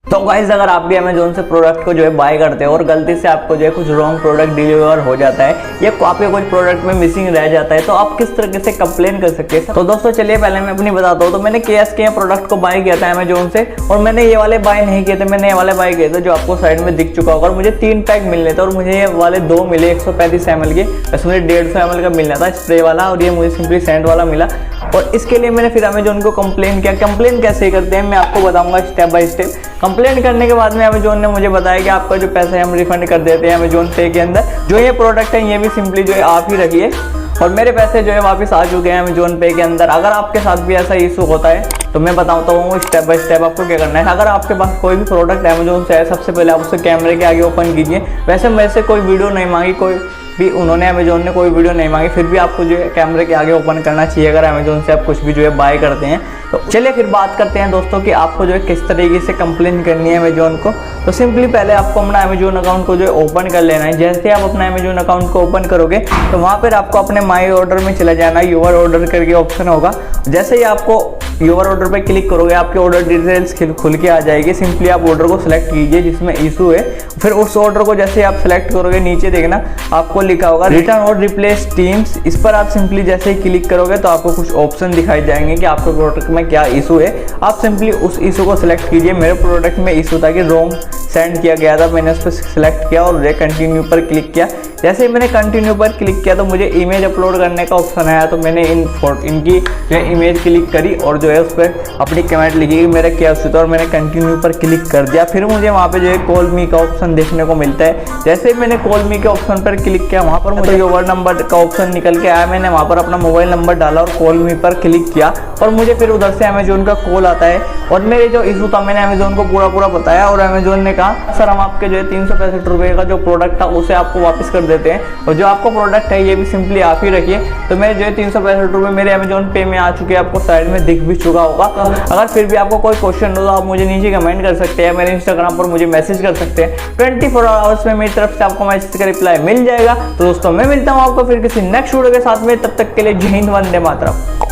तो गाइस अगर आप भी अमेजोन से प्रोडक्ट को जो है बाय करते हो और गलती से आपको जो है कुछ रॉन्ग प्रोडक्ट डिलीवर हो जाता है या आपके कुछ प्रोडक्ट में मिसिंग रह जाता है तो आप किस तरीके से कंप्लेन कर सकते हैं। तो दोस्तों चलिए पहले मैं अपनी बताता हूँ। तो मैंने के प्रोडक्ट को बाय किया था अमेजोन से और मैंने ये वाले बाय नहीं किए थे, मैंने ये वाले बाय किए थे जो आपको साइड में दिख चुका होगा। और मुझे 3 पैक मिलने थे और मुझे ये वाले 2 मिले 135 ml के, वैसे मुझे 150 ml का मिलना था स्प्रे वाला और ये मुझे सिंपली सेंट वाला मिला। और इसके लिए मैंने फिर अमेजोन को कंप्लेन किया। कंप्लेन कैसे करते हैं मैं आपको बताऊंगा स्टेप बाय स्टेप। कंप्लेन करने के बाद में अमेजोन ने मुझे बताया कि आपका जो पैसा है हम रिफंड कर देते हैं अमेजोन पे के अंदर। जो ये प्रोडक्ट है ये भी सिंपली जो है आप ही रखिए और मेरे पैसे जो है वापस आ चुके हैं अमेजोन पे के अंदर। अगर आपके साथ भी ऐसा इशू होता है तो मैं बताता हूँ स्टेप बाय स्टेप आपको क्या करना है। अगर आपके पास कोई भी प्रोडक्ट अमेजोन से है सबसे पहले आप उसे कैमरे के आगे ओपन कीजिए। वैसे मेरे से कोई वीडियो नहीं मांगी, कोई भी उन्होंने अमेजोन ने कोई वीडियो नहीं मांगी, फिर भी आपको जो है कैमरे के आगे ओपन करना चाहिए अगर अमेजोन से आप कुछ भी जो है बाय करते हैं। तो चलिए फिर बात करते हैं दोस्तों कि आपको जो है किस तरीके से कंप्लेन करनी है अमेजोन को। तो सिंपली पहले आपको अपना अमेजोन अकाउंट को जो है ओपन कर लेना है। जैसे आप अपना अमेजोन अकाउंट को ओपन करोगे तो वहाँ पर आपको अपने माई ऑर्डर में चला जाना, योर ऑर्डर करके ऑप्शन होगा। जैसे ही आपको योर ऑर्डर पर क्लिक करोगे आपके ऑर्डर डिटेल्स खुल के आ जाएगी। सिंपली आप ऑर्डर को सिलेक्ट कीजिए जिसमें इशू है। फिर उस ऑर्डर को जैसे आप सिलेक्ट करोगे नीचे देखना आपको लिखा होगा रिटर्न और रिप्लेस टीम्स। इस पर आप सिंपली जैसे ही क्लिक करोगे तो आपको कुछ ऑप्शन दिखाई जाएंगे कि आपके प्रोडक्ट में क्या इशू है। आप सिंपली उस इशू को सिलेक्ट कीजिए। मेरे प्रोडक्ट में इशू था कि रॉन्ग सेंड किया गया था, मैंने उस पर सिलेक्ट किया और कंटिन्यू पर क्लिक किया। जैसे ही मैंने कंटिन्यू पर क्लिक किया तो मुझे इमेज अपलोड करने का ऑप्शन आया। तो मैंने इनकी जो है इमेज क्लिक करी और जो है उस पर अपनी कमेंट लिखी कि मेरा क्या इशू था और मैंने कंटिन्यू पर क्लिक कर दिया। फिर मुझे वहाँ पे जो है कॉल मी का ऑप्शन देखने को मिलता है। जैसे ही मैंने कॉल मी के ऑप्शन पर क्लिक किया वहाँ पर मुझे योर नंबर का ऑप्शन निकल के आया। मैंने वहाँ पर अपना मोबाइल नंबर डाला और कॉल मी पर क्लिक किया और मुझे फिर उधर से अमेजोन का कॉल आता है और मेरे जो इशू था मैंने अमेजोन को पूरा बताया और अमेजोन ने कहा सर हम आपके जो है 365 रुपये का जो प्रोडक्ट था उसे आपको वापस कर देते हैं और जो आपको प्रोडक्ट है ये भी सिंपली आप ही रखिए। तो मेरे जो है 365 रुपये मेरे अमेजोन पे में आ चुके हैं, आपको साइड में दिख भी चुका होगा। अगर फिर भी आपको कोई क्वेश्चन हो तो आप मुझे नीचे कमेंट कर सकते हैं, मेरे इंस्टाग्राम पर मुझे मैसेज कर सकते हैं। 24 आवर्स में मेरी तरफ से आपको मैसेज का रिप्लाई मिल जाएगा। तो दोस्तों मैं मिलता हूँ आपको फिर किसी नेक्स्ट वीडियो के साथ में, तब तक के लिए जय हिंद, वंदे मातरम।